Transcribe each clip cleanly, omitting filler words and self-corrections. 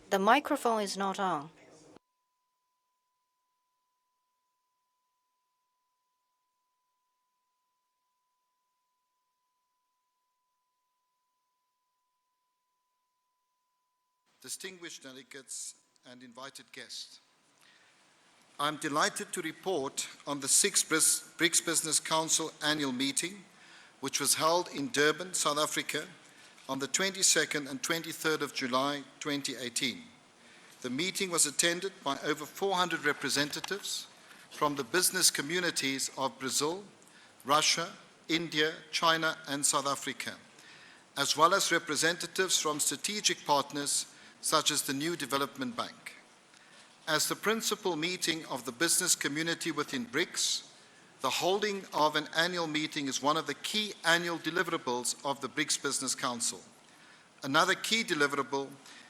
The microphone is not on. Distinguished delegates and invited guests, I'm delighted to report on the 6th BRICS Business Council annual meeting, which was held in Durban, South Africa, on the 22nd and 23rd of July 2018. The meeting was attended by over 400 representatives from the business communities of Brazil, Russia, India, China, and South Africa, as well as representatives from strategic partners such as the New Development Bank. As the principal meeting of the business community within BRICS, the holding of an annual meeting is one of the key annual deliverables of the BRICS Business Council. Another key deliverable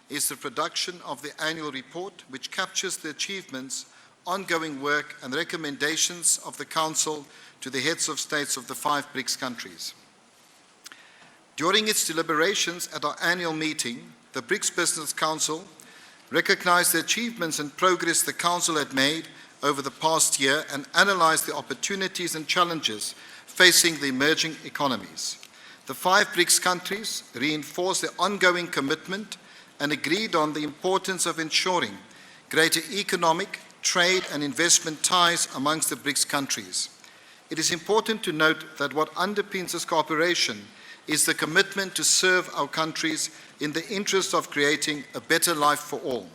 is the production of the annual report, which captures the achievements, ongoing work, and recommendations of the Council to the heads of states of the 5 BRICS countries. During its deliberations at our annual meeting, the BRICS Business Council recognized the achievements and progress the Council had made over the past year and analyzed the opportunities and challenges facing the emerging economies. The 5 BRICS countries reinforced their ongoing commitment and agreed on the importance of ensuring greater economic, trade, and investment ties amongst the BRICS countries. It is important to note that what underpins this cooperation is the commitment to serve our countries in the interest of creating a better life for all.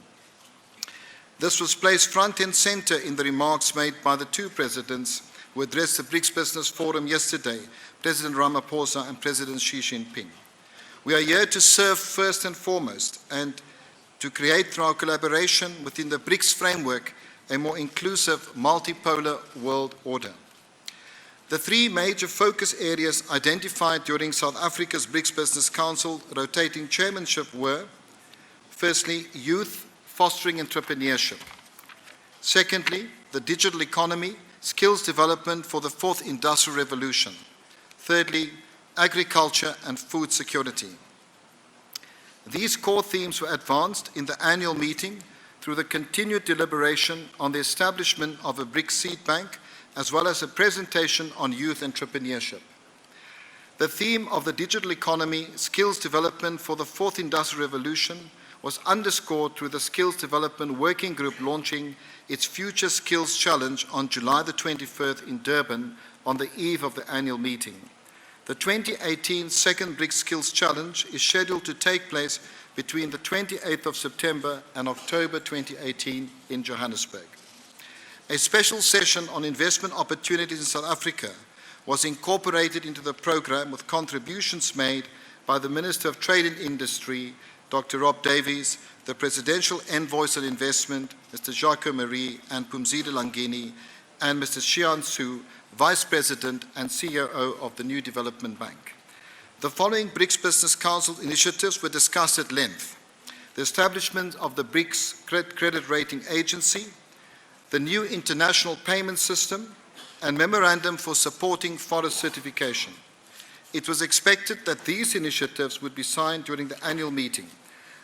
This was placed front and center in the remarks made by the 2 presidents who addressed the BRICS Business Forum yesterday, President Ramaphosa and President Xi Jinping. We are here to serve first and foremost and to create through our collaboration within the BRICS framework a more inclusive, multipolar world order. The 3 major focus areas identified during South Africa's BRICS Business Council rotating chairmanship were, firstly, youth fostering entrepreneurship. Secondly, the digital economy, skills development for the 4th industrial revolution. Thirdly, agriculture and food security. These core themes were advanced in the annual meeting through the continued deliberation on the establishment of a BRICS seed bank, as well as a presentation on youth entrepreneurship. The theme of the digital economy, skills development for the 4th industrial revolution, was underscored through the Skills Development Working Group launching its Future Skills Challenge on July the 23rd in Durban on the eve of the annual meeting. The 2018 second BRICS Skills Challenge is scheduled to take place between the 28th of September and October 2018 in Johannesburg. A special session on investment opportunities in South Africa was incorporated into the program with contributions made by the Minister of Trade and Industry, Dr. Rob Davies, the Presidential Envoys on Investment, Mr. Jacques Marie and Pumzile Langeni, and Mr. Xian Su, Vice President and CEO of the New Development Bank. The following BRICS Business Council initiatives were discussed at length: the establishment of the BRICS Credit Rating Agency, the new international payment system, and memorandum for supporting forest certification. It was expected that these initiatives would be signed during the annual meeting.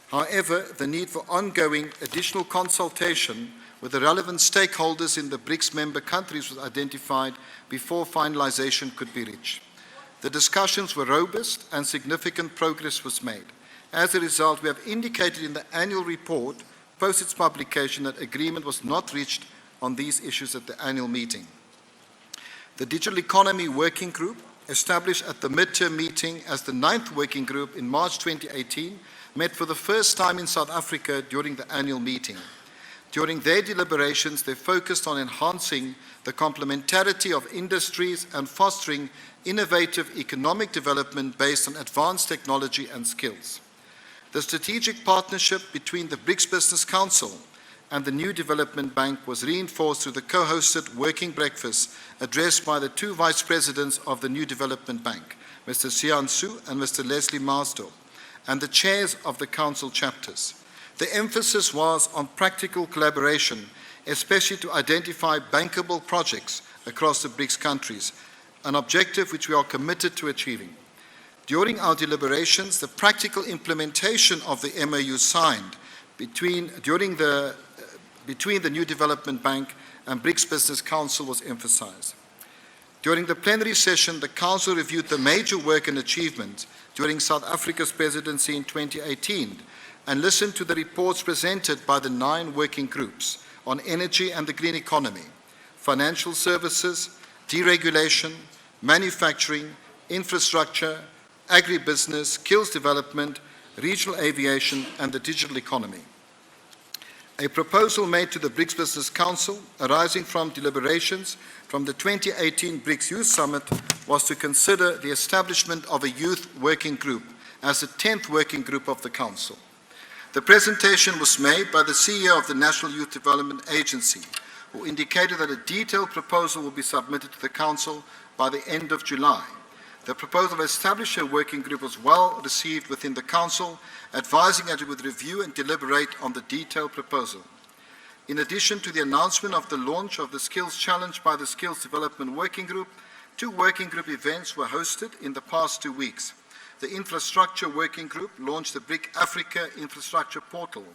However, the need for ongoing additional consultation with the relevant stakeholders in the BRICS member countries was identified before finalization could be reached. The discussions were robust and significant progress was made. As a result, we have indicated in the annual report, post its publication, that agreement was not reached on these issues at the annual meeting. The Digital Economy Working Group, established at the midterm meeting as the 9th working group in March 2018, met for the first time in South Africa during the annual meeting. During their deliberations, they focused on enhancing the complementarity of industries and fostering innovative economic development based on advanced technology and skills. The strategic partnership between the BRICS Business Council and the New Development Bank was reinforced through the co-hosted working breakfast addressed by the 2 vice presidents of the New Development Bank, Mr. Xian Su and Mr. Leslie Marsdorf, and the chairs of the council chapters. The emphasis was on practical collaboration, especially to identify bankable projects across the BRICS countries, an objective which we are committed to achieving. During our deliberations, the practical implementation of the MOU signed between the New Development Bank and BRICS Business Council was emphasized. During the plenary session, the Council reviewed the major work and achievements during South Africa's presidency in 2018 and listened to the reports presented by the 9 working groups on energy and the green economy, financial services, deregulation, manufacturing, infrastructure, agribusiness, skills development, regional aviation, and the digital economy. A proposal made to the BRICS Business Council, arising from deliberations from the 2018 BRICS Youth Summit, was to consider the establishment of a youth working group as the 10th working group of the Council. The presentation was made by the CEO of the National Youth Development Agency, who indicated that a detailed proposal will be submitted to the Council by the end of July. The proposal to establish a working group was well received within the Council, advising that it would review and deliberate on the detailed proposal. In addition to the announcement of the launch of the Skills Challenge by the Skills Development Working Group, 2 working group events were hosted in the past 2 weeks. The Infrastructure Working Group launched the BRIC Africa Infrastructure Portal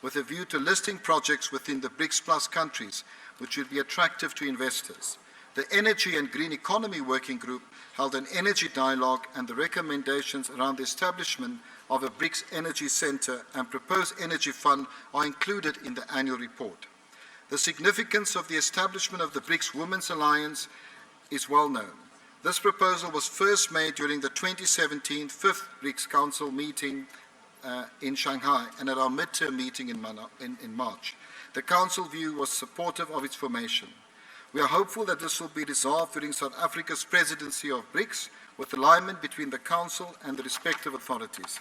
with a view to listing projects within the BRICS Plus countries, which would be attractive to investors. The Energy and Green Economy Working Group held an energy dialogue, and the recommendations around the establishment of a BRICS Energy Center and proposed energy fund are included in the annual report. The significance of the establishment of the BRICS Women's Alliance is well known. This proposal was first made during the 2017 5th BRICS Council meeting in Shanghai and at our midterm meeting in March. The Council view was supportive of its formation. We are hopeful that this will be resolved during South Africa's presidency of BRICS, with alignment between the Council and the respective authorities.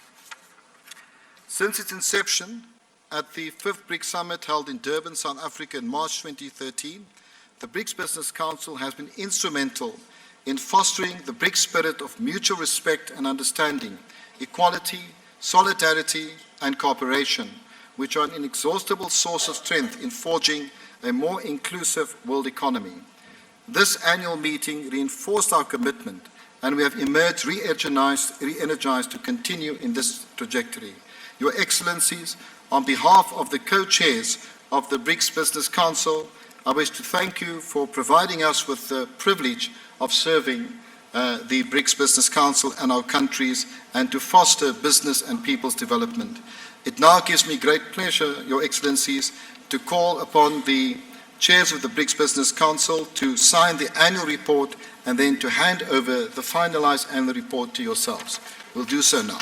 Since its inception at the 5th BRICS Summit held in Durban, South Africa in March 2013, the BRICS Business Council has been instrumental in fostering the BRICS spirit of mutual respect and understanding, equality, solidarity, and cooperation, which are an inexhaustible source of strength in forging a more inclusive world economy. This annual meeting reinforced our commitment, and we have emerged re-energized to continue in this trajectory. Your Excellencies, on behalf of the co-chairs of the BRICS Business Council, I wish to thank you for providing us with the privilege of serving the BRICS Business Council and our countries, and to foster business and people's development. It now gives me great pleasure, Your Excellencies, to call upon the chairs of the BRICS Business Council to sign the annual report and then to hand over the finalized annual report to yourselves. We'll do so now.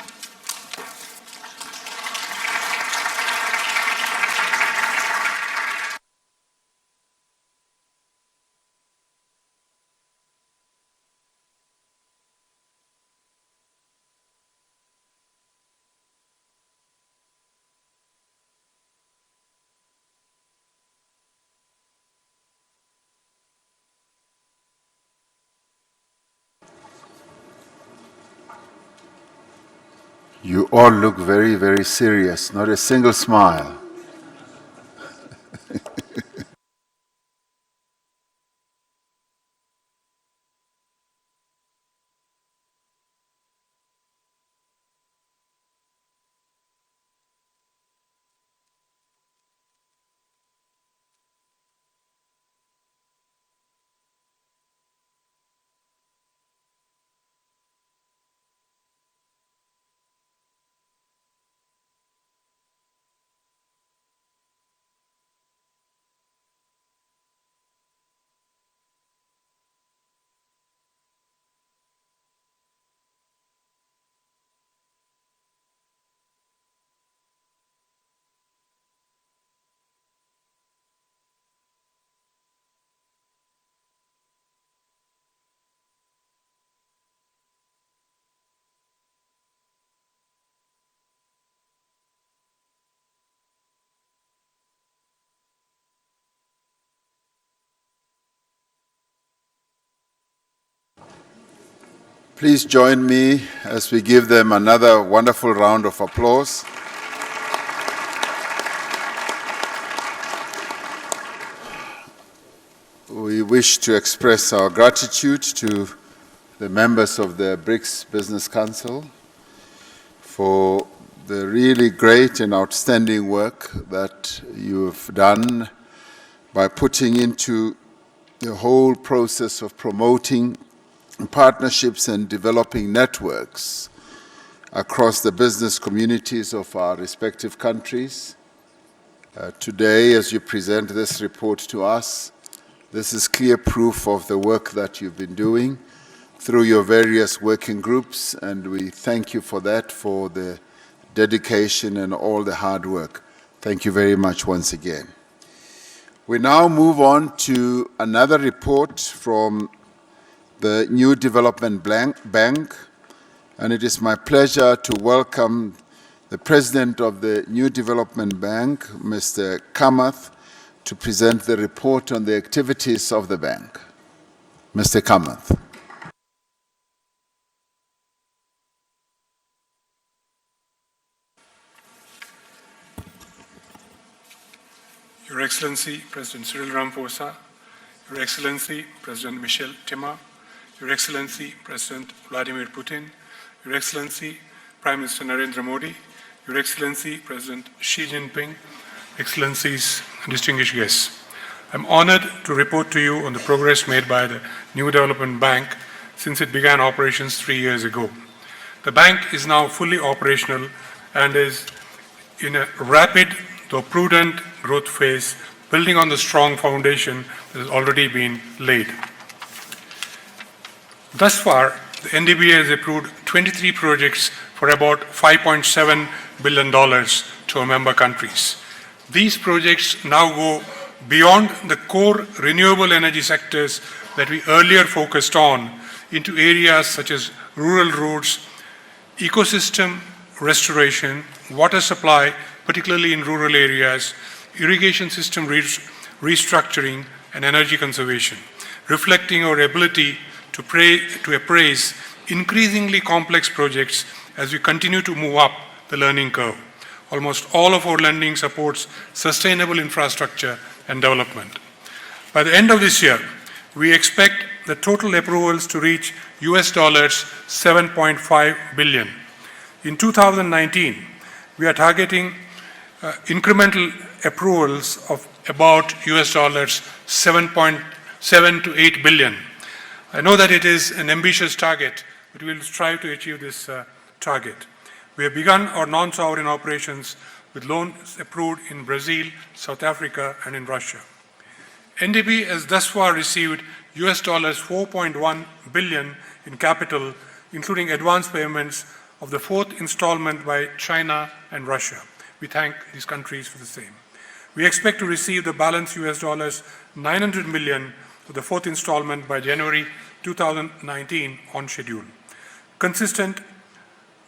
You all look very, very serious, not a single smile. Please join me as we give them another wonderful round of applause. We wish to express our gratitude to the members of the BRICS Business Council for the really great and outstanding work that you've done by putting into the whole process of promoting partnerships and developing networks across the business communities of our respective countries. Today, as you present this report to us, this is clear proof of the work that you've been doing through your various working groups, and we thank you for that, for the dedication and all the hard work. Thank you very much once again. We now move on to another report from the New Development Bank, and it is my pleasure to welcome the President of the New Development Bank, Mr. Kamath, to present the report on the activities of the bank. Mr. Kamath. Your Excellency, President Cyril Ramaphosa, Your Excellency, President Michel Temer, Your Excellency, President Vladimir Putin, Your Excellency, Prime Minister Narendra Modi, Your Excellency, President Xi Jinping, Excellencies and distinguished guests. I'm honored to report to you on the progress made by the New Development Bank since it began operations 3 years ago. The bank is now fully operational and is in a rapid though prudent growth phase, building on the strong foundation that has already been laid. Thus far, the NDBA has approved 23 projects for about $5.7 billion to our member countries. These projects now go beyond the core renewable energy sectors that we earlier focused on into areas such as rural roads, ecosystem restoration, water supply, particularly in rural areas, irrigation system restructuring, and energy conservation, reflecting our ability to appraise increasingly complex projects as we continue to move up the learning curve. Almost all of our lending supports sustainable infrastructure and development. By the end of this year, we expect the total approvals to reach US $7.5 billion. In 2019, we are targeting incremental approvals of about US $7.7 to 8 billion. I know that it is an ambitious target, but we will strive to achieve this target. We have begun our non-sovereign operations with loans approved in Brazil, South Africa, and in Russia. NDB has thus far received US $4.1 billion in capital, including advance payments of the fourth installment by China and Russia. We thank these countries for the same. We expect to receive the balance US $900 million for the fourth installment by January 2019 on schedule. Consistent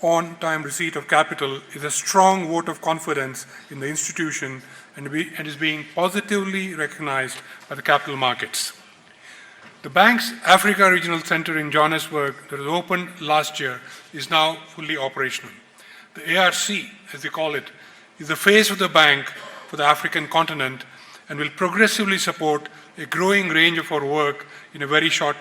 on-time receipt of capital is a strong vote of confidence in the institution and is being positively recognized by the capital markets. The bank's Africa Regional Center in Johannesburg that was opened last year is now fully operational. The ARC, as they call it, is the face of the bank for the African continent and will progressively support a growing range of our work in a very short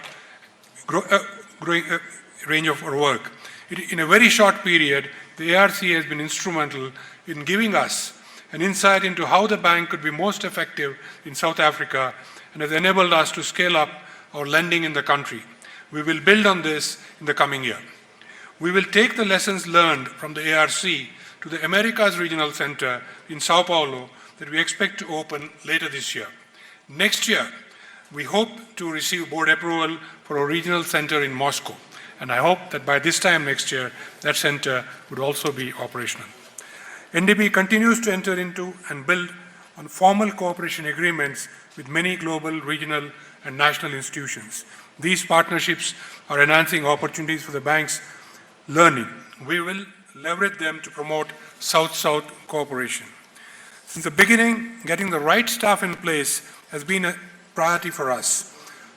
In a very short period, the ARC has been instrumental in giving us an insight into how the bank could be most effective in South Africa and has enabled us to scale up our lending in the country. We will build on this in the coming year. We will take the lessons learned from the ARC to the Americas Regional Center in Sao Paulo that we expect to open later this year. Next year, we hope to receive board approval for our regional center in Moscow, and I hope that by this time next year, that center would also be operational. NDB continues to enter into and build on formal cooperation agreements with many global, regional, and national institutions. These partnerships are enhancing opportunities for the bank's learning. We will leverage them to promote South-South cooperation. Since the beginning, getting the right staff in place has been a priority for us.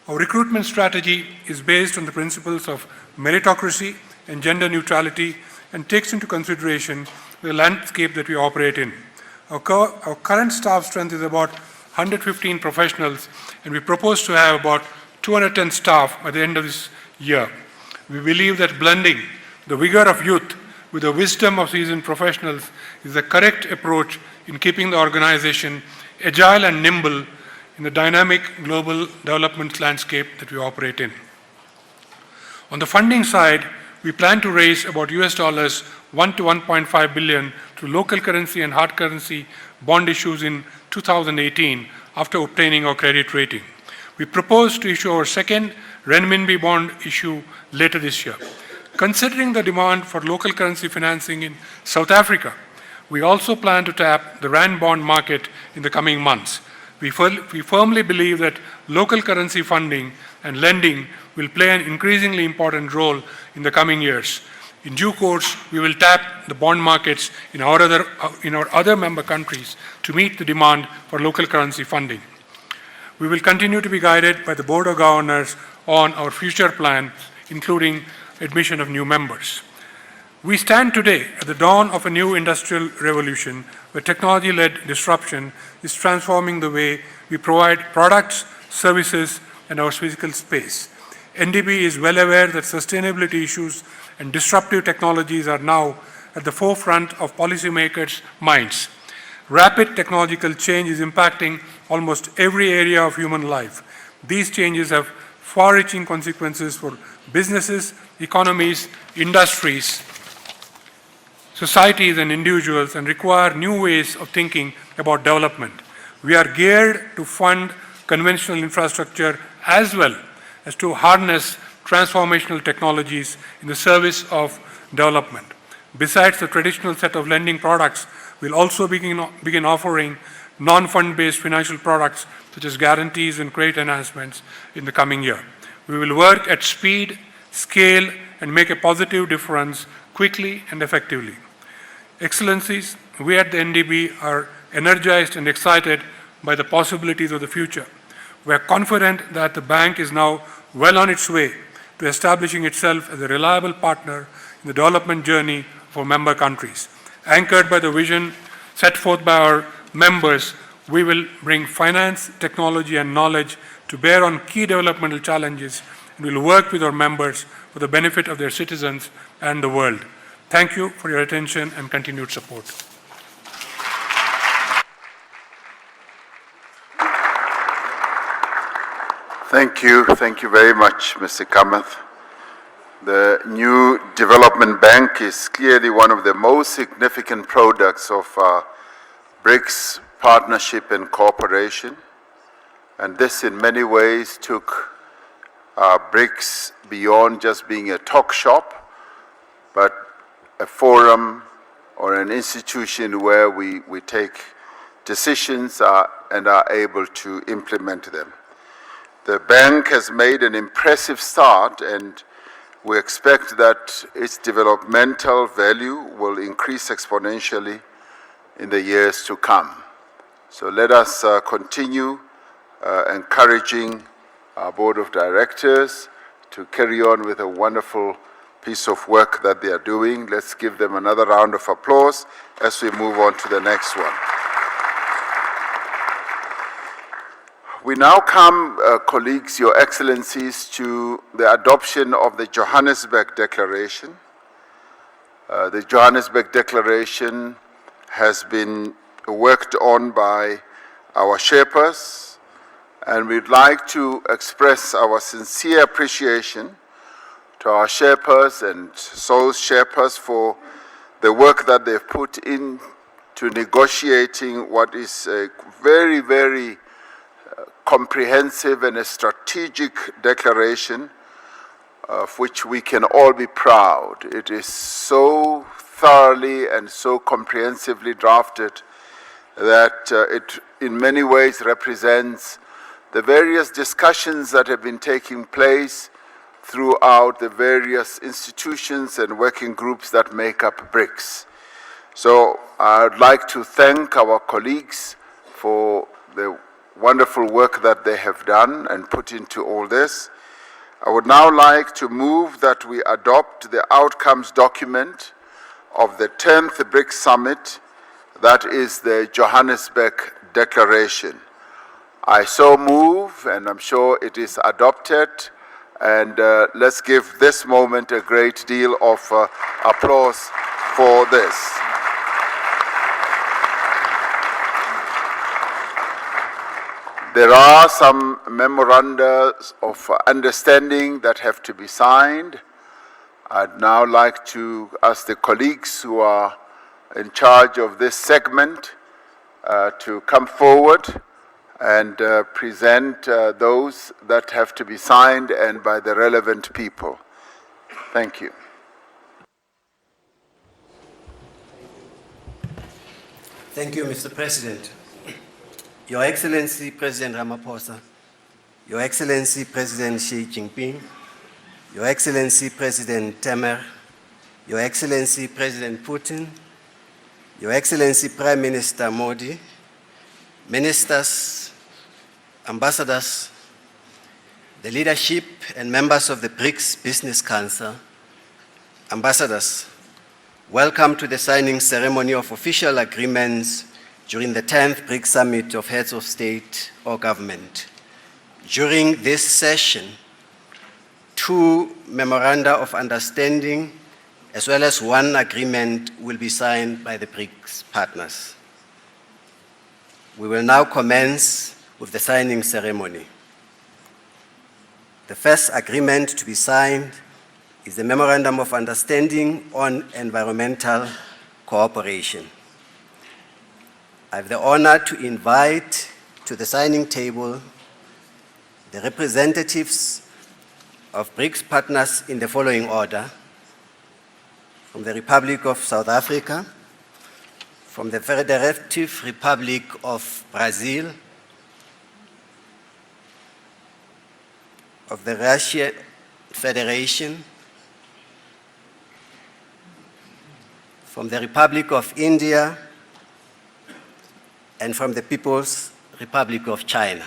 Our recruitment strategy is based on the principles of meritocracy and gender neutrality and takes into consideration the landscape that we operate in. Our current staff strength is about 115 professionals, and we propose to have about 210 staff by the end of this year. We believe that blending the vigor of youth with the wisdom of seasoned professionals is the correct approach in keeping the organization agile and nimble in the dynamic global development landscape that we operate in. On the funding side, we plan to raise about $1 to 1.5 billion through local currency and hard currency bond issues in 2018 after obtaining our credit rating. We propose to issue our second renminbi bond issue later this year. Considering the demand for local currency financing in South Africa, we also plan to tap the rand bond market in the coming months. We firmly believe that local currency funding and lending will play an increasingly important role in the coming years. In due course, we will tap the bond markets in our other member countries to meet the demand for local currency funding. We will continue to be guided by the Board of Governors on our future plan, including admission of new members. We stand today at the dawn of a new industrial revolution where technology-led disruption is transforming the way we provide products, services, and our physical space. NDB is well aware that sustainability issues and disruptive technologies are now at the forefront of policymakers' minds. Rapid technological change is impacting almost every area of human life. These changes have far-reaching consequences for businesses, economies, industries, societies, and individuals, and require new ways of thinking about development. We are geared to fund conventional infrastructure as well as to harness transformational technologies in the service of development. Besides the traditional set of lending products, we'll also begin offering non-fund-based financial products such as guarantees and credit enhancements in the coming year. We will work at speed, scale, and make a positive difference quickly and effectively. Excellencies, we at the NDB are energized and excited by the possibilities of the future. We are confident that the bank is now well on its way to establishing itself as a reliable partner in the development journey for member countries. Anchored by the vision set forth by our members, we will bring finance, technology, and knowledge to bear on key developmental challenges and will work with our members for the benefit of their citizens and the world. Thank you for your attention and continued support. Thank you. Thank you very much, Mr. Kamath. The new development bank is clearly one of the most significant products of BRICS partnership and cooperation. And this in many ways took BRICS beyond just being a talk shop, but a forum or an institution where we take decisions and are able to implement them. The bank has made an impressive start, and we expect that its developmental value will increase exponentially in the years to come. So let us continue encouraging our Board of Directors to carry on with a wonderful piece of work that they are doing. Let's give them another round of applause as we move on to the next one. We now come, colleagues, Your Excellencies, to the adoption of the Johannesburg Declaration. The Johannesburg Declaration has been worked on by our Sherpas, and we'd like to express our sincere appreciation to our Sherpas and SO's Sherpas for the work that they've put in to negotiating what is a very, very comprehensive and a strategic declaration of which we can all be proud. It is so thoroughly and so comprehensively drafted that it in many ways represents the various discussions that have been taking place throughout the various institutions and working groups that make up BRICS. So I'd like to thank our colleagues for the wonderful work that they have done and put into all this. I would now like to move that we adopt the outcomes document of the 10th BRICS Summit, that is the Johannesburg Declaration. I so move, and I'm sure it is adopted, and let's give this moment a great deal of applause for this. There are some memoranda of understanding that have to be signed. I'd now like to ask the colleagues who are in charge of this segment to come forward and present those that have to be signed and by the relevant people. Thank you. Thank you, Mr. President. Your Excellency, President Ramaphosa, Your Excellency, President Xi Jinping, Your Excellency, President Temer, Your Excellency, President Putin, Your Excellency, Prime Minister Modi, ministers, ambassadors, the leadership and members of the BRICS Business Council, ambassadors, welcome to the signing ceremony of official agreements during the 10th BRICS Summit of Heads of State or Government. During this session, 2 memoranda of understanding as well as 1 agreement will be signed by the BRICS partners. We will now commence with the signing ceremony. The first agreement to be signed is the Memorandum of Understanding on Environmental Cooperation. I have the honor to invite to the signing table the representatives of BRICS partners in the following order: from the Republic of South Africa, from the Federative Republic of Brazil, of the Russian Federation, from the Republic of India, and from the People's Republic of China.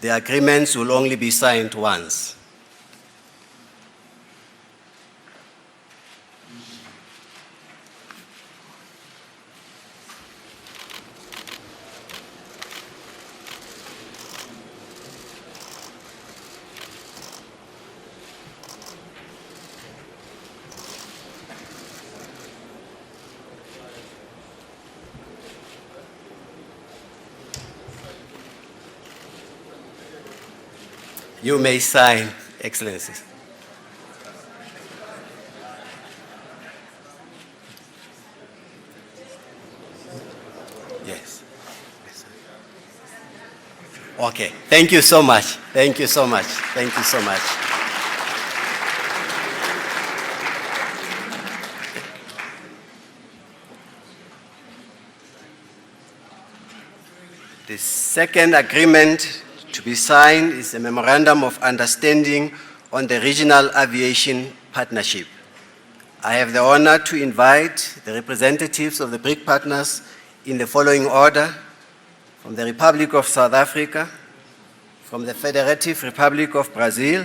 The agreements will only be signed once. You may sign, Excellencies. Yes. Okay. Thank you so much. Thank you so much. Thank you so much. The second agreement to be signed is a Memorandum of Understanding on the Regional Aviation Partnership. I have the honor to invite the representatives of the BRIC partners in the following order: from the Republic of South Africa, from the Federative Republic of Brazil,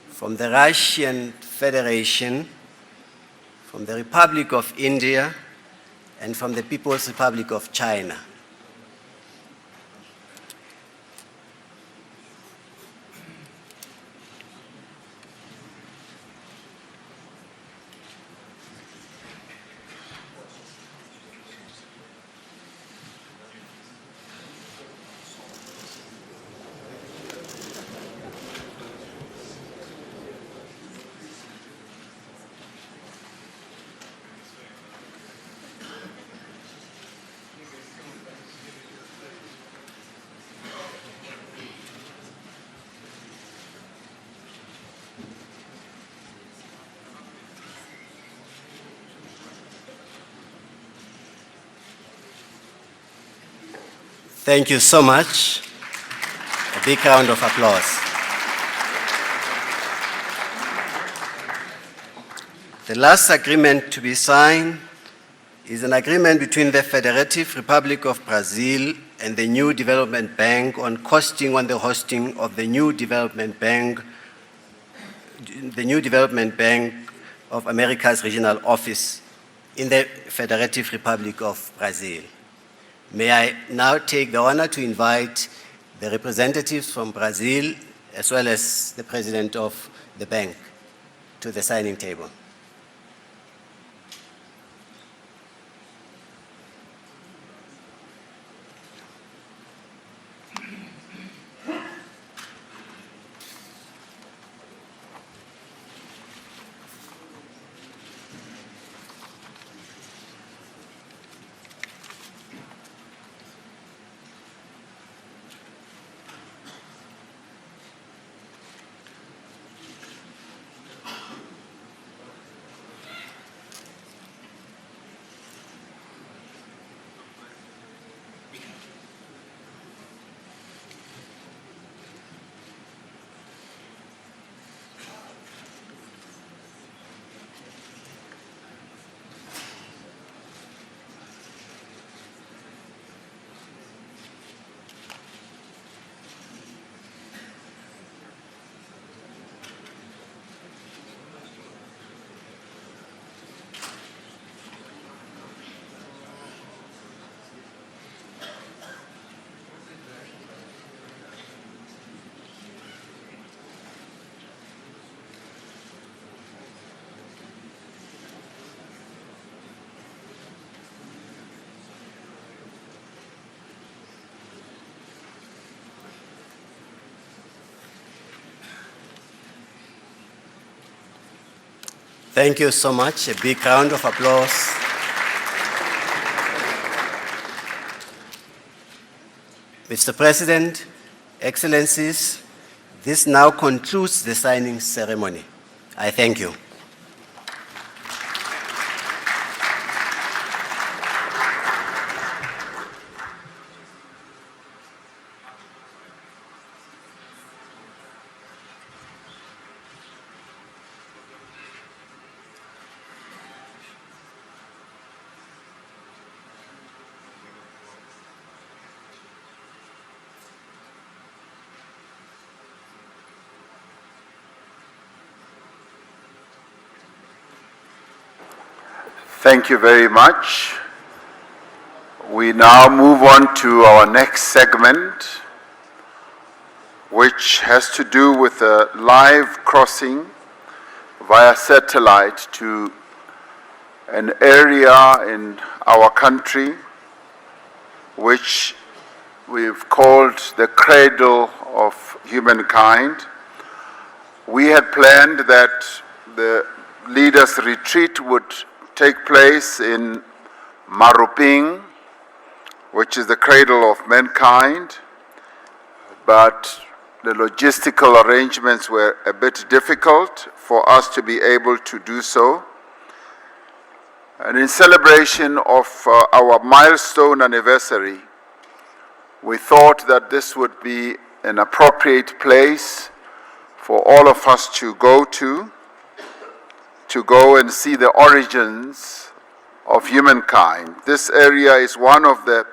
from the Russian Federation, from the Republic of India, and from the People's Republic of China. Thank you so much. A big round of applause. The last agreement to be signed is an agreement between the Federative Republic of Brazil and the New Development Bank on costing on the hosting of the New Development Bank of America's regional office in the Federative Republic of Brazil. May I now take the honor to invite the representatives from Brazil, as well as the president of the bank, to the signing table. Thank you so much. A big round of applause. Mr. President, Excellencies, this now concludes the signing ceremony. I thank you. Thank you very much. We now move on to our next segment, which has to do with a live crossing via satellite to an area in our country which we've called the cradle of humankind. We had planned that the leaders' retreat would take place in Maruping, which is the cradle of mankind, but the logistical arrangements were a bit difficult for us to be able to do so. And in celebration of our milestone anniversary, we thought that this would be an appropriate place for all of us to go and see the origins of humankind. This area is one of the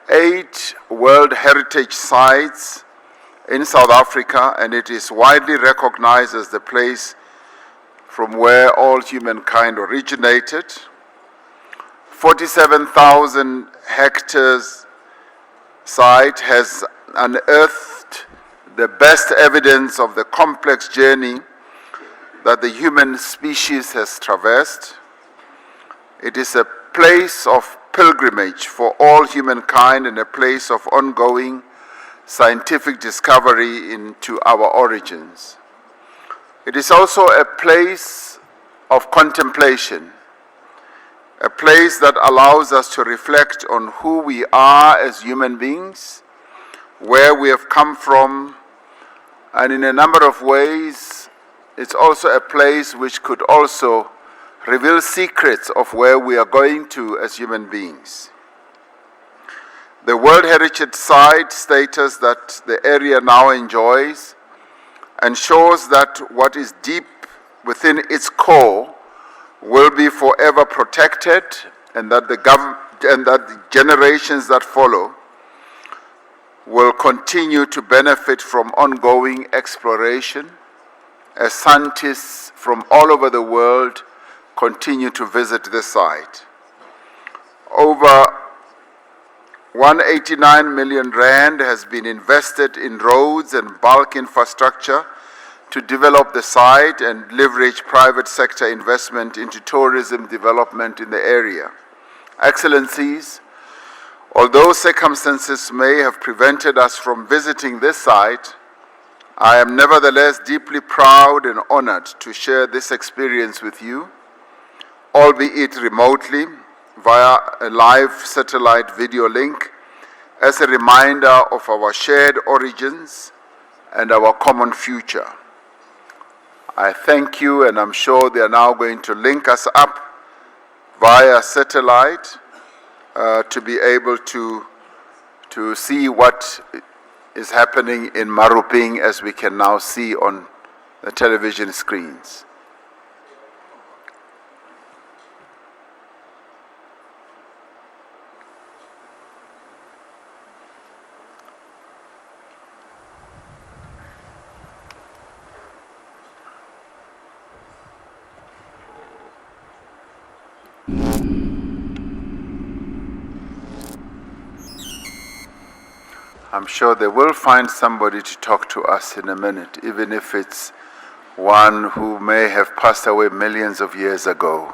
8 World Heritage Sites in South Africa, and it is widely recognized as the place from where all humankind originated. 47,000 hectares site has unearthed the best evidence of the complex journey that the human species has traversed. It is a place of pilgrimage for all humankind and a place of ongoing scientific discovery into our origins. It is also a place of contemplation, a place that allows us to reflect on who we are as human beings, where we have come from, and in a number of ways, it's also a place which could also reveal secrets of where we are going to as human beings. The World Heritage Site status that the area now enjoys and shows that what is deep within its core will be forever protected, and that the generations that follow will continue to benefit from ongoing exploration as scientists from all over the world continue to visit the site. Over 189 million rand has been invested in roads and bulk infrastructure to develop the site and leverage private sector investment into tourism development in the area. Excellencies, although circumstances may have prevented us from visiting this site, I am nevertheless deeply proud and honored to share this experience with you, albeit remotely, via a live satellite video link, as a reminder of our shared origins and our common future. I thank you, and I'm sure they are now going to link us up via satellite to be able to see what is happening in Maruping, as we can now see on the television screens. I'm sure they will find somebody to talk to us in a minute, even if it's one who may have passed away millions of years ago.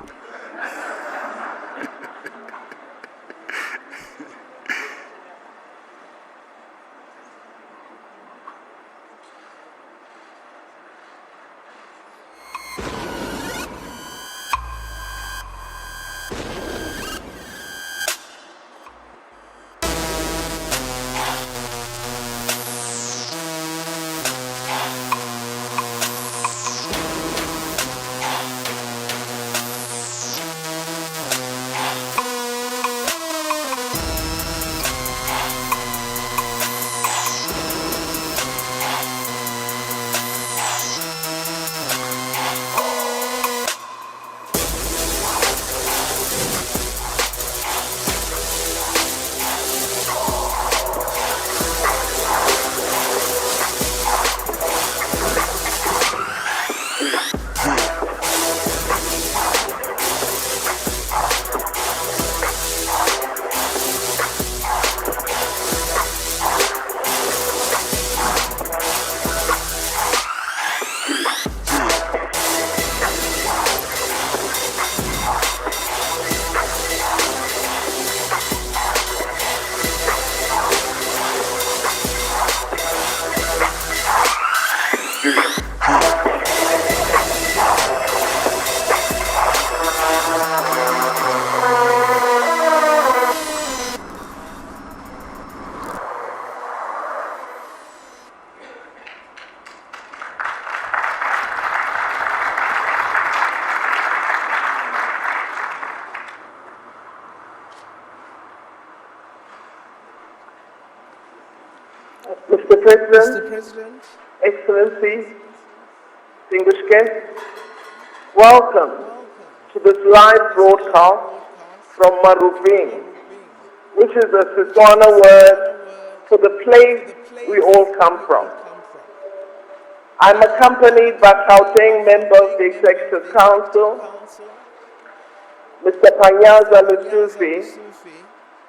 Mr. President, Excellencies, distinguished guests, welcome to this live broadcast from Maruping, which is a Setswana word for the place we all come from. I'm accompanied by Gauteng member of the Executive Council, Mr. Panyaza Lutufi,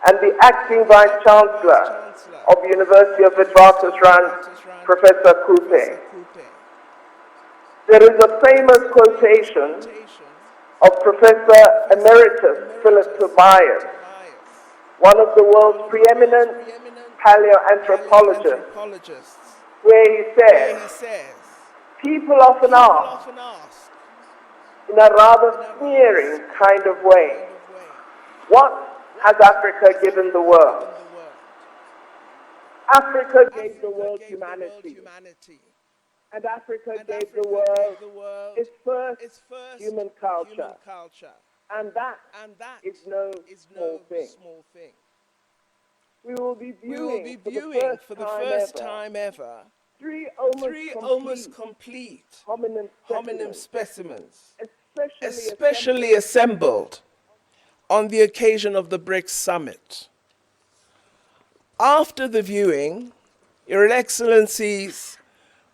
and the Acting Vice Chancellor of the University of Witwatersrand, Professor Coupe. There is a famous quotation of Professor Emeritus Philip Tobias, one of the world's preeminent paleoanthropologists, where he says, people often ask, in a rather sneering kind of way, what has Africa given the world? Africa gave the world humanity, and Africa gave the world its first human culture, and that is no small thing. We will be viewing for the first time ever three almost complete hominid specimens, especially assembled on the occasion of the BRICS summit. After the viewing, Your Excellencies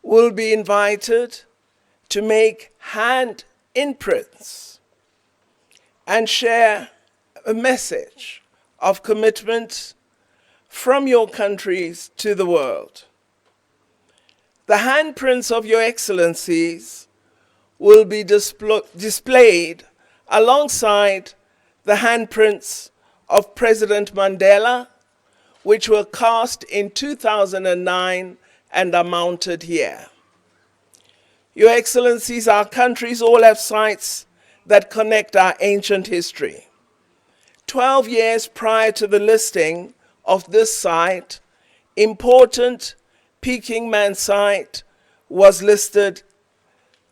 will be invited to make hand imprints and share a message of commitment from your countries to the world. The handprints of your Excellencies will be displayed alongside the handprints of President Mandela, which were cast in 2009 and are mounted here. Your Excellencies, our countries all have sites that connect our ancient history. 12 years prior to the listing of this site, important Peking Man site was listed,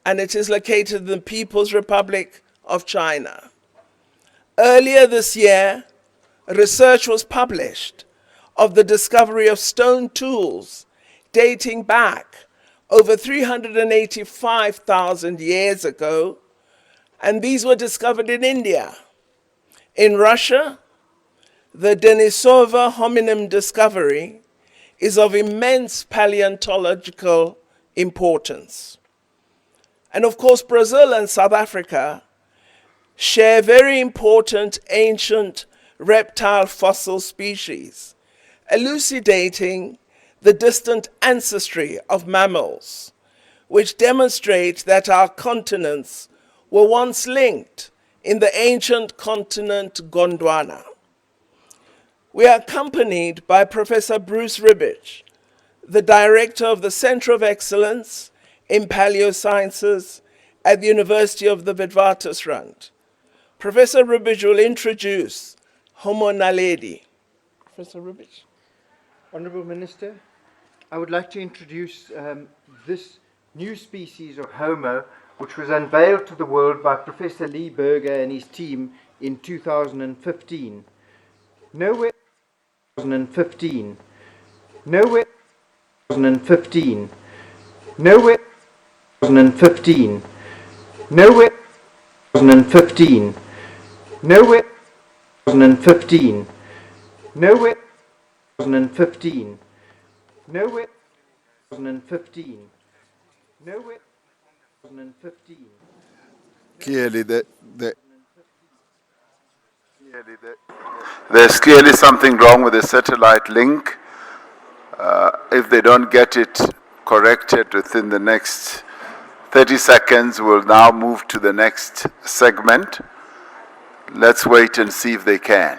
and it is located in the People's Republic of China. Earlier this year, research was published of the discovery of stone tools dating back over 385,000 years ago, and these were discovered in India. In Russia, the Denisova hominin discovery is of immense paleontological importance. And of course, Brazil and South Africa share very important ancient reptile fossil species, elucidating the distant ancestry of mammals, which demonstrate that our continents were once linked in the ancient continent Gondwana. We are accompanied by Professor Bruce Ribbage, the director of the Center of Excellence in Paleosciences at the University of the Witwatersrand. Professor Ribbage will introduce Homo naledi. Professor Ribbage. Honourable Minister, I would like to introduce this new species of Homo, which was unveiled to the world by Professor Lee Berger and his team in 2015. Nowhere 2015. Nowhere 2015. Nowhere 2015. Nowhere 2015. Nowhere 2015. Nowhere 2015. Nowhere 2015. Nowhere 2015. There's clearly something wrong with the satellite link. If they don't get it corrected within the next 30 seconds, we'll now move to the next segment. Let's wait and see if they can.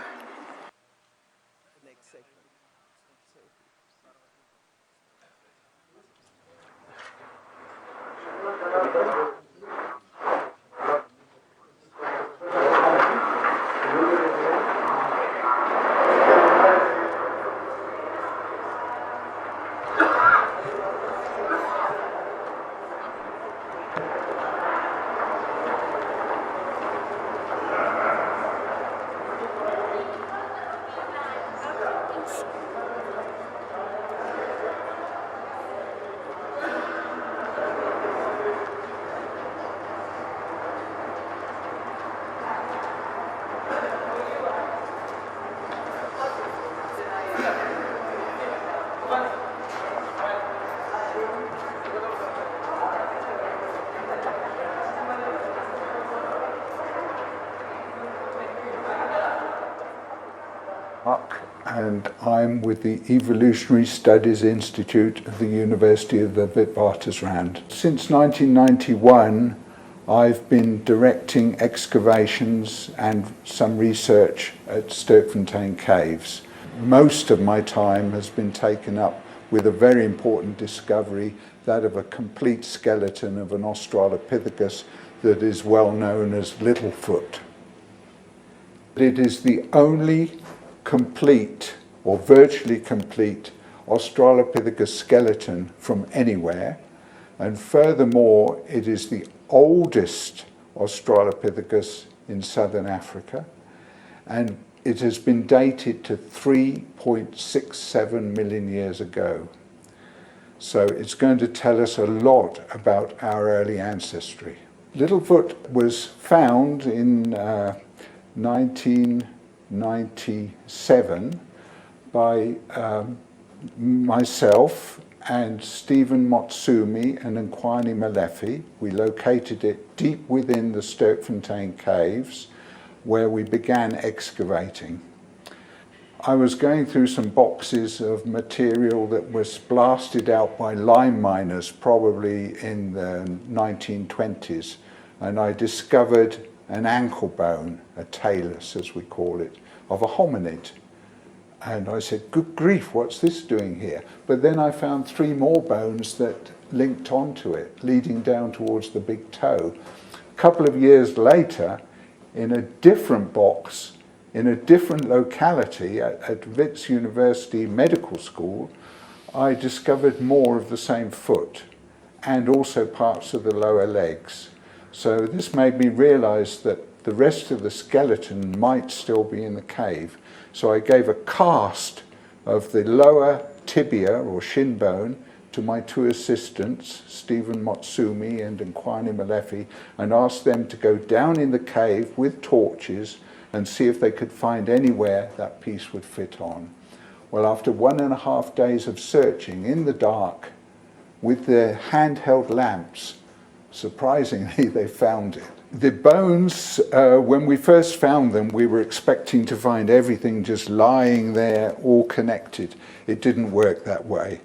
And I'm with the Evolutionary Studies Institute of the University of the Witwatersrand. Since 1991, I've been directing excavations and some research at Sterkfontein Caves. Most of my time has been taken up with a very important discovery, that of a complete skeleton of an Australopithecus that is well known as Littlefoot. It is the only complete or virtually complete Australopithecus skeleton from anywhere, and furthermore it is the oldest Australopithecus in southern Africa, and it has been dated to 3.67 million years ago. So it's going to tell us a lot about our early ancestry. Littlefoot was found in 1997 by myself and Stephen Motsumi and Nkwani Malefi, we located it deep within the Sterkfontein caves, where we began excavating. I was going through some boxes of material that was blasted out by lime miners probably in the 1920s, and I discovered an ankle bone, a talus as we call it, of a hominid. And I said, good grief, what's this doing here? But then I found 3 more bones that linked onto it, leading down towards the big toe. A couple of years later, in a different box, in a different locality at Wits University Medical School, I discovered more of the same foot and also parts of the lower legs. So this made me realize that the rest of the skeleton might still be in the cave. So I gave a cast of the lower tibia or shin bone to my 2 assistants, Stephen Motsumi and Nkwani Malefi, and asked them to go down in the cave with torches and see if they could find anywhere that piece would fit on. Well, after 1.5 days of searching in the dark with their handheld lamps, surprisingly, they found it. The bones, when we first found them, we were expecting to find everything just lying there, all connected. It didn't work that way.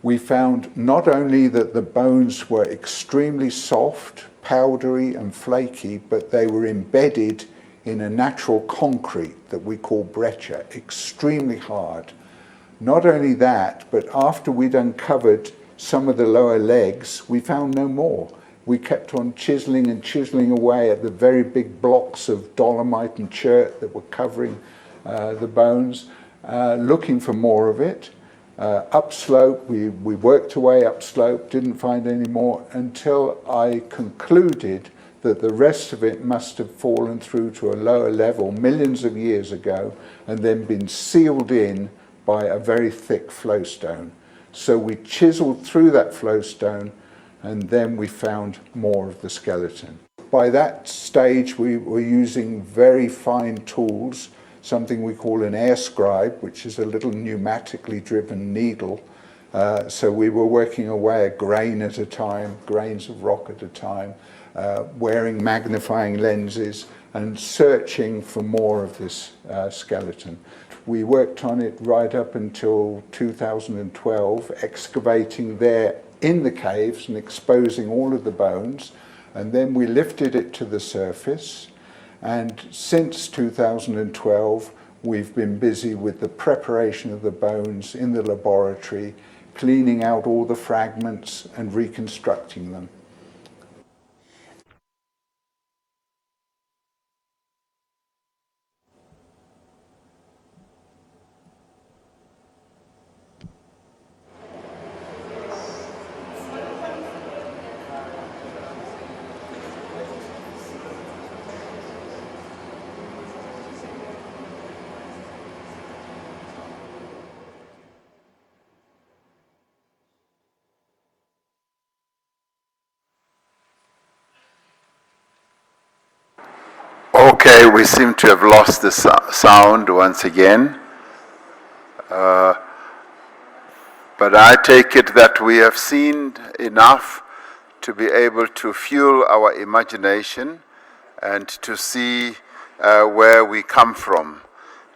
We found not only that the bones were extremely soft, powdery and flaky, but they were embedded in a natural concrete that we call breccia, extremely hard. Not only that, but after we'd uncovered some of the lower legs, we found no more. We kept on chiseling and chiseling away at the very big blocks of dolomite and chert that were covering the bones, looking for more of it. Upslope, we worked away upslope, didn't find any more until I concluded that the rest of it must have fallen through to a lower level millions of years ago and then been sealed in by a very thick flowstone. So we chiseled through that flowstone, and then we found more of the skeleton. By that stage, we were using very fine tools, something we call an air scribe, which is a little pneumatically driven needle. So we were working away a grain at a time, grains of rock at a time, wearing magnifying lenses and searching for more of this skeleton. We worked on it right up until 2012, excavating there in the caves and exposing all of the bones, and then we lifted it to the surface, and since 2012 we've been busy with the preparation of the bones in the laboratory, cleaning out all the fragments and reconstructing them. Okay, we seem to have lost the sound once again. But I take it that we have seen enough to be able to fuel our imagination and to see where we come from.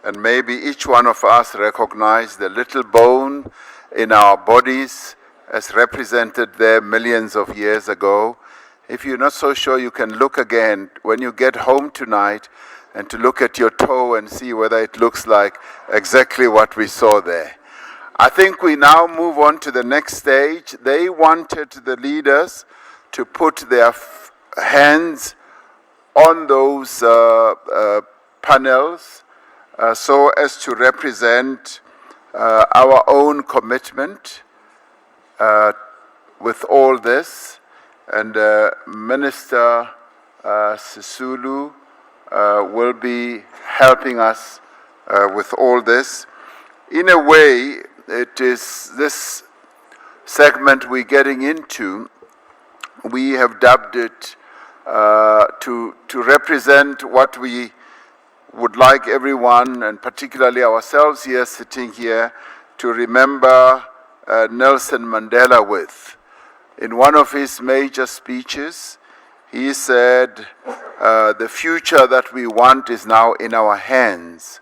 And maybe each one of us recognize the little bone in our bodies as represented there millions of years ago. If you're not so sure, you can look again when you get home tonight and to look at your toe and see whether it looks like exactly what we saw there. I think we now move on to the next stage. They wanted the leaders to put their hands on those panels so as to represent our own commitment with all this. And Minister Sisulu will be helping us with all this. In a way, it is this segment we're getting into, we have dubbed it to represent what we would like everyone, and particularly ourselves here, sitting here, to remember Nelson Mandela with. In one of his major speeches, he said, the future that we want is now in our hands.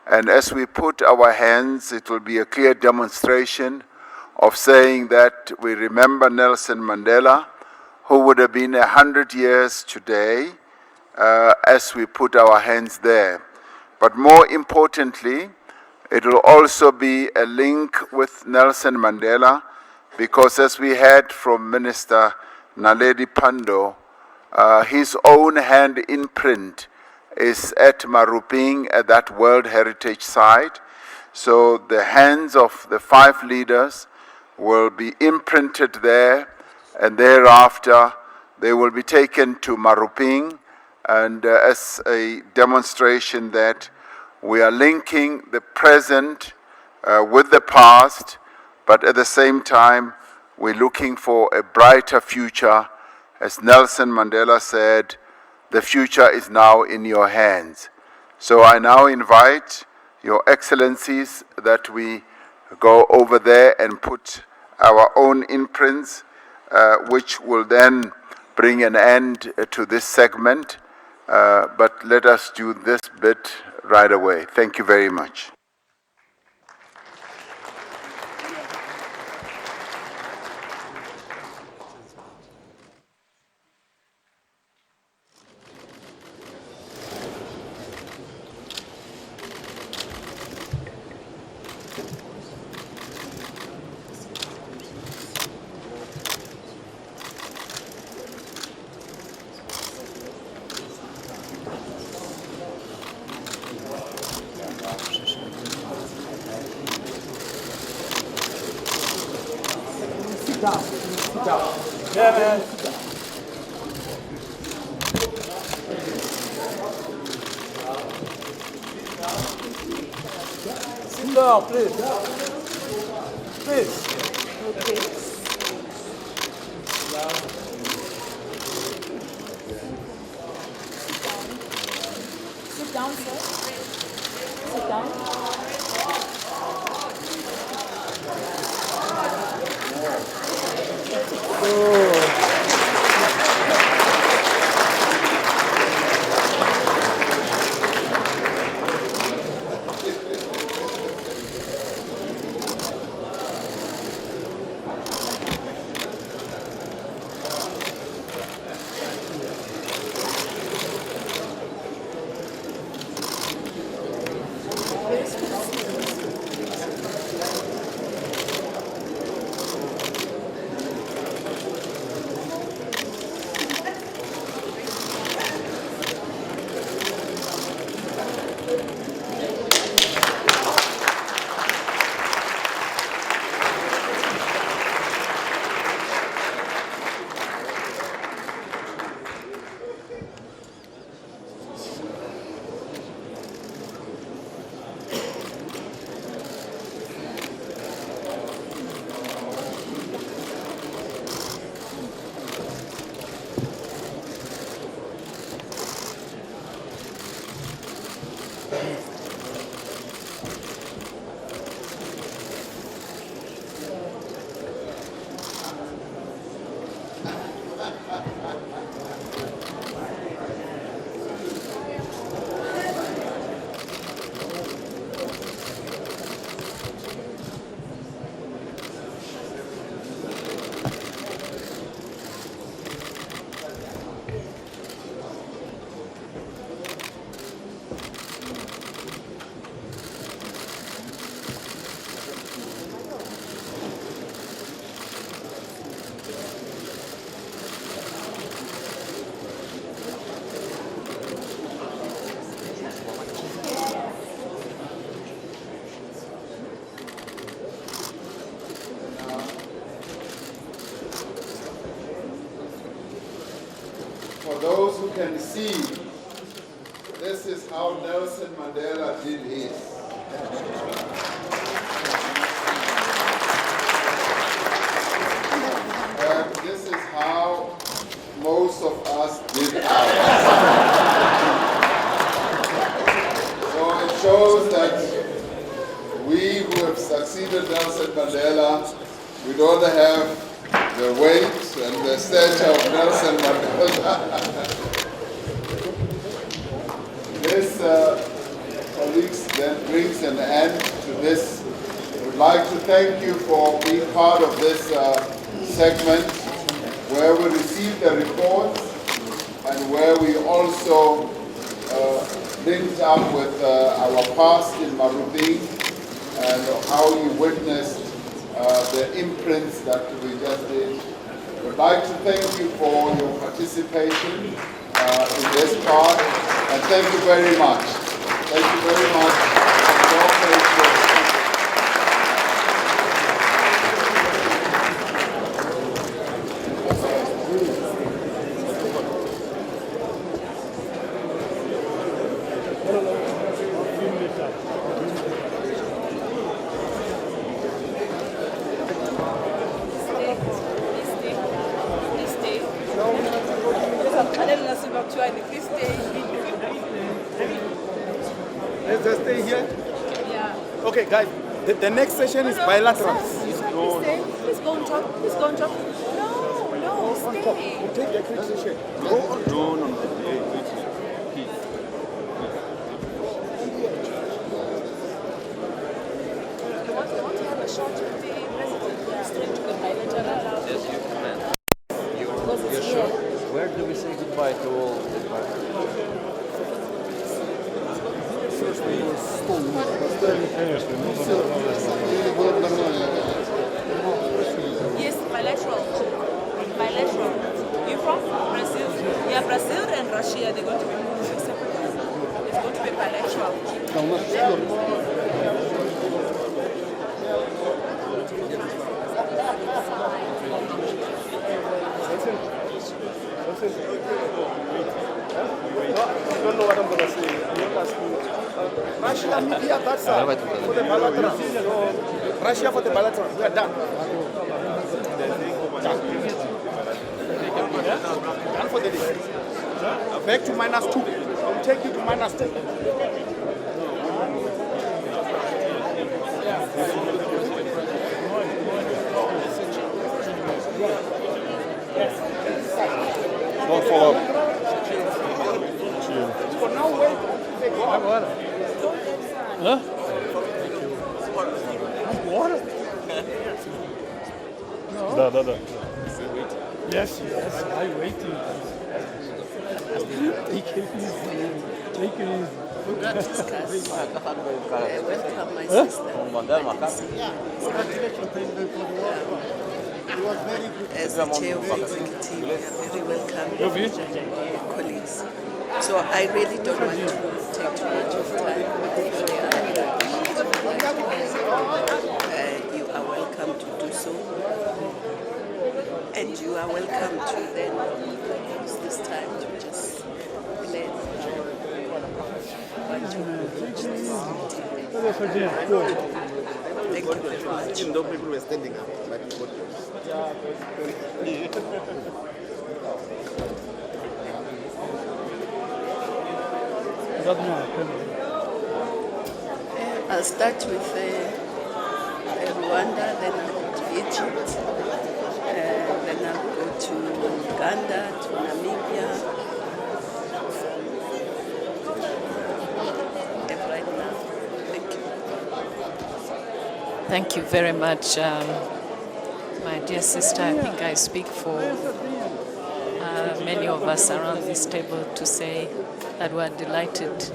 And as we put our hands, it will be a clear demonstration of saying that we remember Nelson Mandela, who would have been 100 years today, as we put our hands there. But more importantly, it will also be a link with Nelson Mandela, because as we heard from Minister Naledi Pandor, his own hand imprint is at Maruping at that World Heritage Site. So the hands of the 5 leaders will be imprinted there, and thereafter they will be taken to Maruping, and as a demonstration that we are linking the present with the past, but at the same time we're looking for a brighter future. As Nelson Mandela said, the future is now in your hands. So I now invite Your Excellencies that we go over there and put our own imprints, which will then bring an end to this segment. But let us do this bit right away. Thank you very much. Sit down, please. Please. Okay. Sit down, sir. Sit down. For those who can see, this is how Nelson Mandela did his. And this is how most of us did ours. So it shows that we who have succeeded Nelson Mandela, we don't have the weight and the stature of Nelson Mandela. This, colleagues, then brings an end to this. I would like to thank you for being part of this segment where we received the reports and where we also linked up with our past in Marubeni and how you witnessed the imprints that we just did. I would like to thank you for your participation in this part, and thank you very much. Thank you very much. Let's just stay here. Yeah. Okay, guys. The next session is bilateral. Please go and talk. Please go and talk. No, stay. We'll take the accreditation. No. I want to have a shot with the president straight to the bilateral. Yes, you can. You're sure? Where do we say goodbye to all the parties? Yes, bilateral. Bilateral. You from Brazil? Yeah, Brazil and Russia, they're going to be moving separately. It's going to be bilateral. I don't know what I'm going to say. I'm not asking. Russia, media, that's for the bilateral. So, Russia for the bilateral. We are done. Done for the day. Back to -2. I'll take you to -2. Don't follow up. For now, wait. Agora. Hã? Agora? Dá. Yes, I waiting. Take it easy. Take it easy. Welcome, my sister. As the chair of the executive, you are very welcome, colleagues. So I really don't want to take too much of time. You are welcome to do so. And you are welcome to then use this time to just plan what you approach this meeting. Thank you very much. Even though people were standing up, but I'll start with Rwanda, then Egypt, then I'll go to Uganda, to Namibia, and right now. Thank you. Thank you very much, my dear sister. I think I speak for many of us around this table to say that we're delighted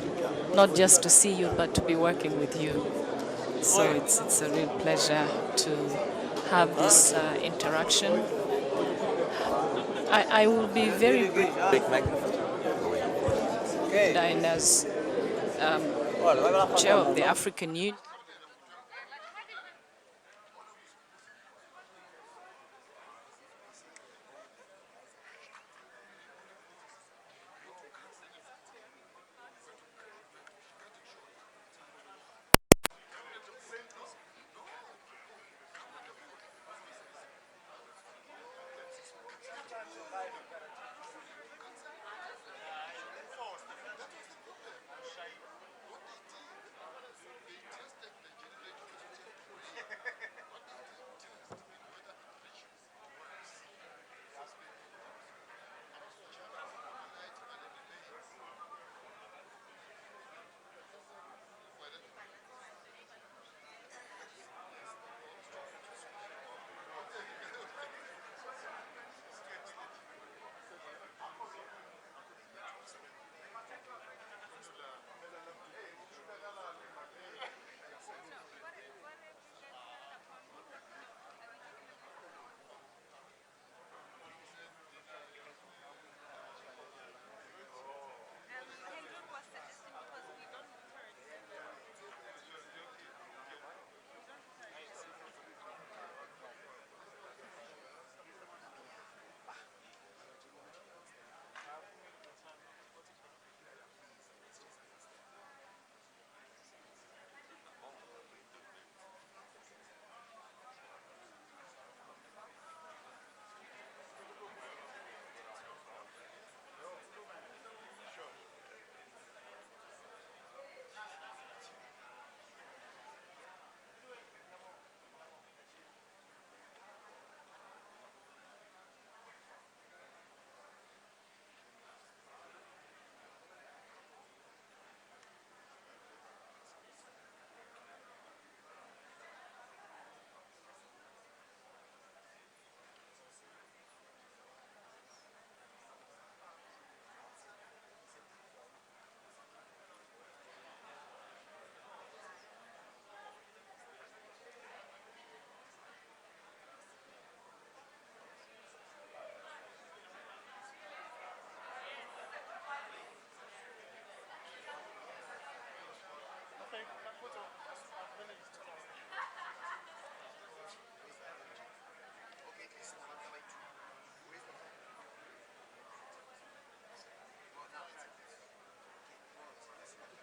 not just to see you, but to be working with you. So it's a real pleasure to have this interaction. I will be very brief. And as chair of the African Union,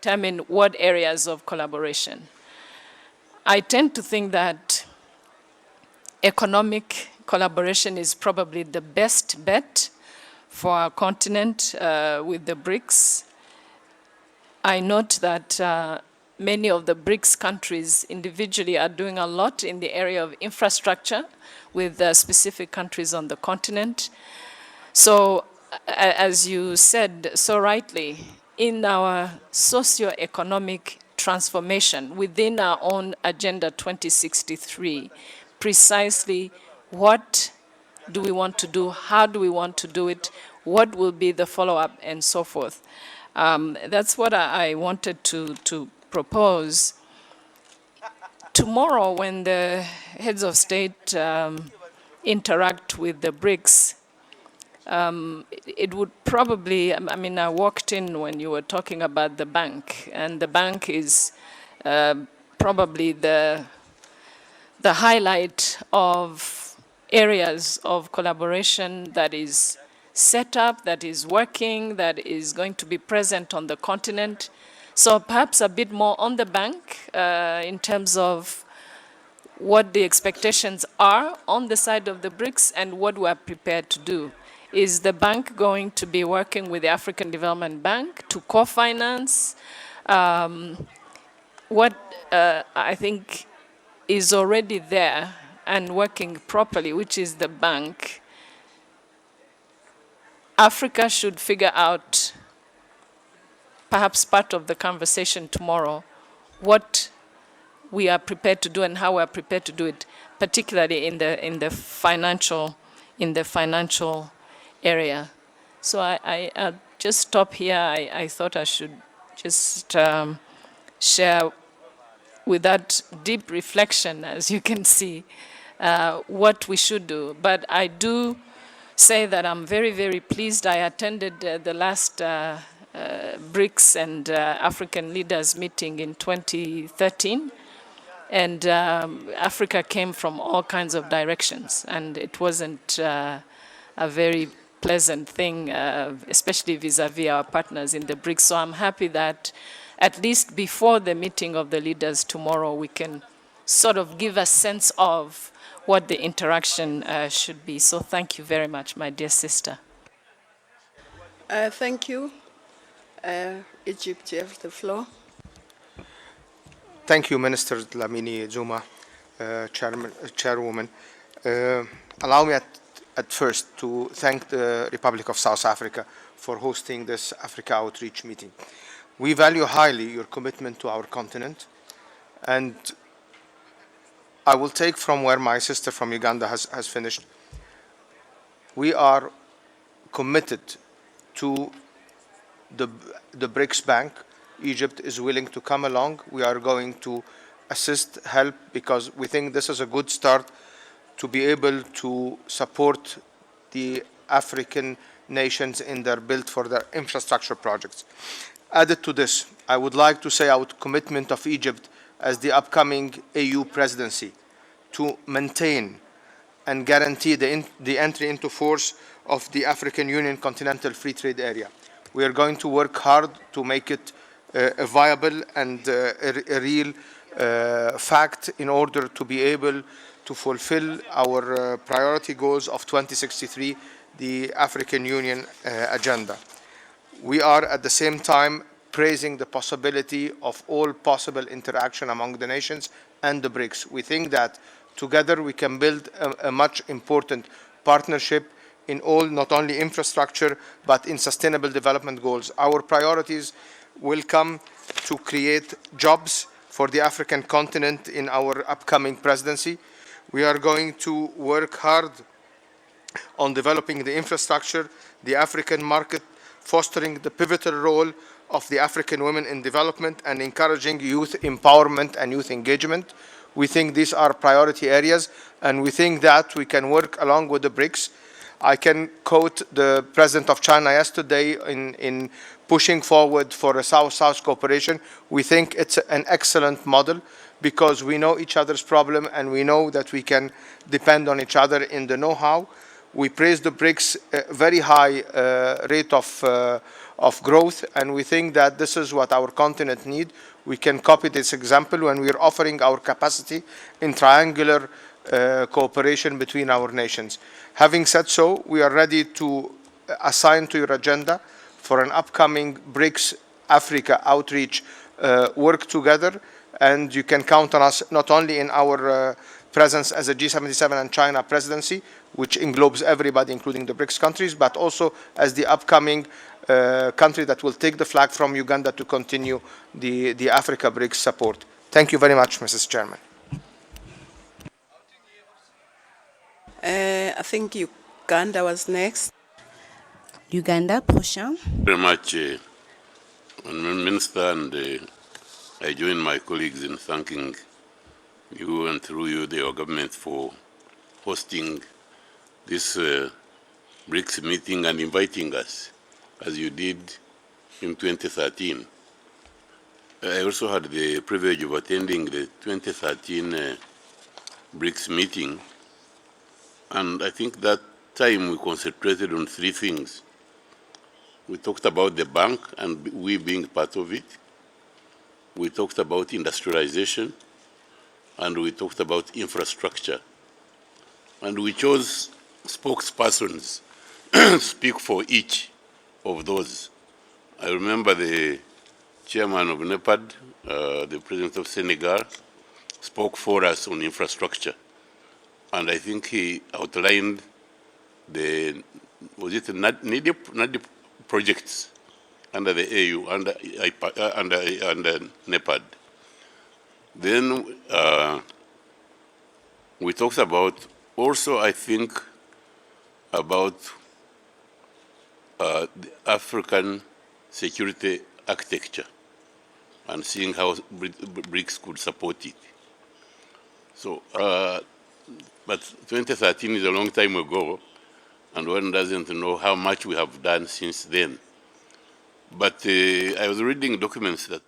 determine what areas of collaboration. I tend to think that economic collaboration is probably the best bet for our continent with the BRICS. I note that many of the BRICS countries individually are doing a lot in the area of infrastructure with specific countries on the continent. So, as you said so rightly, in our socio-economic transformation within our own Agenda 2063, precisely what do we want to do, how do we want to do it, what will be the follow-up, and so forth. That's what I wanted to propose. Tomorrow, when the heads of state interact with the BRICS, it would probably, I mean, I walked in when you were talking about the bank, and the bank is probably the highlight of areas of collaboration that is set up, that is working, that is going to be present on the continent. So perhaps a bit more on the bank in terms of what the expectations are on the side of the BRICS and what we are prepared to do. Is the bank going to be working with the African Development Bank to co-finance? What I think is already there and working properly, which is the bank, Africa should figure out, perhaps part of the conversation tomorrow, what we are prepared to do and how we are prepared to do it, particularly in the financial area. So I'll just stop here. I thought I should just share with that deep reflection, as you can see, what we should do. But I do say that I'm very, very pleased. I attended the last BRICS and African leaders meeting in 2013. And Africa came from all kinds of directions. And it wasn't a very pleasant thing, especially vis-a-vis our partners in the BRICS. So I'm happy that at least before the meeting of the leaders tomorrow, we can sort of give a sense of what the interaction should be. So thank you very much, my dear sister. Thank you. Egypt, you have the floor. Thank you, Minister Dlamini Zuma, Chairwoman. Allow me at first to thank the Republic of South Africa for hosting this Africa Outreach meeting. We value highly your commitment to our continent, and I will take from where my sister from Uganda has finished. We are committed to the BRICS Bank. Egypt is willing to come along. We are going to assist, help, because we think this is a good start to be able to support the African nations in their build for their infrastructure projects. Added to this, I would like to say our commitment of Egypt as the upcoming AU presidency to maintain and guarantee the entry into force of the African Union Continental Free Trade Area. We are going to work hard to make it a viable and a real fact in order to be able to fulfill our priority goals of 2063, the African Union agenda. We are at the same time praising the possibility of all possible interaction among the nations and the BRICS. We think that together we can build a much important partnership in all, not only infrastructure, but in sustainable development goals. Our priorities will come to create jobs for the African continent in our upcoming presidency. We are going to work hard on developing the infrastructure, the African market, fostering the pivotal role of the African women in development, and encouraging youth empowerment and youth engagement. We think these are priority areas, and we think that we can work along with the BRICS. I can quote the President of China yesterday in pushing forward for a South-South cooperation. We think it's an excellent model because we know each other's problem and we know that we can depend on each other in the know-how. We praise the BRICS very high rate of growth, and we think that this is what our continent needs. We can copy this example when we are offering our capacity in triangular cooperation between our nations. Having said so, we are ready to assign to your agenda for an upcoming BRICS Africa outreach work together, and you can count on us not only in our presence as a G77 and China presidency, which englobes everybody, including the BRICS countries, but also as the upcoming country that will take the flag from Uganda to continue the Africa BRICS support. Thank you very much, Mrs. Chairman. I think Uganda was next. Uganda, prochain. Very much, Minister, and I join my colleagues in thanking you and through you, your government, for hosting this BRICS meeting and inviting us, as you did in 2013. I also had the privilege of attending the 2013 BRICS meeting, and I think that time we concentrated on three things. We talked about the bank and we being part of it. We talked about industrialization, and we talked about infrastructure. And we chose spokespersons speak for each of those. I remember the chairman of NEPAD, the president of Senegal, spoke for us on infrastructure. And I think he outlined the, was it NADIP projects under the AU, under NEPAD. Then we talked about also, I think, about the African security architecture and seeing how BRICS could support it. So, but 2013 is a long time ago, and one doesn't know how much we have done since then. But I was reading documents that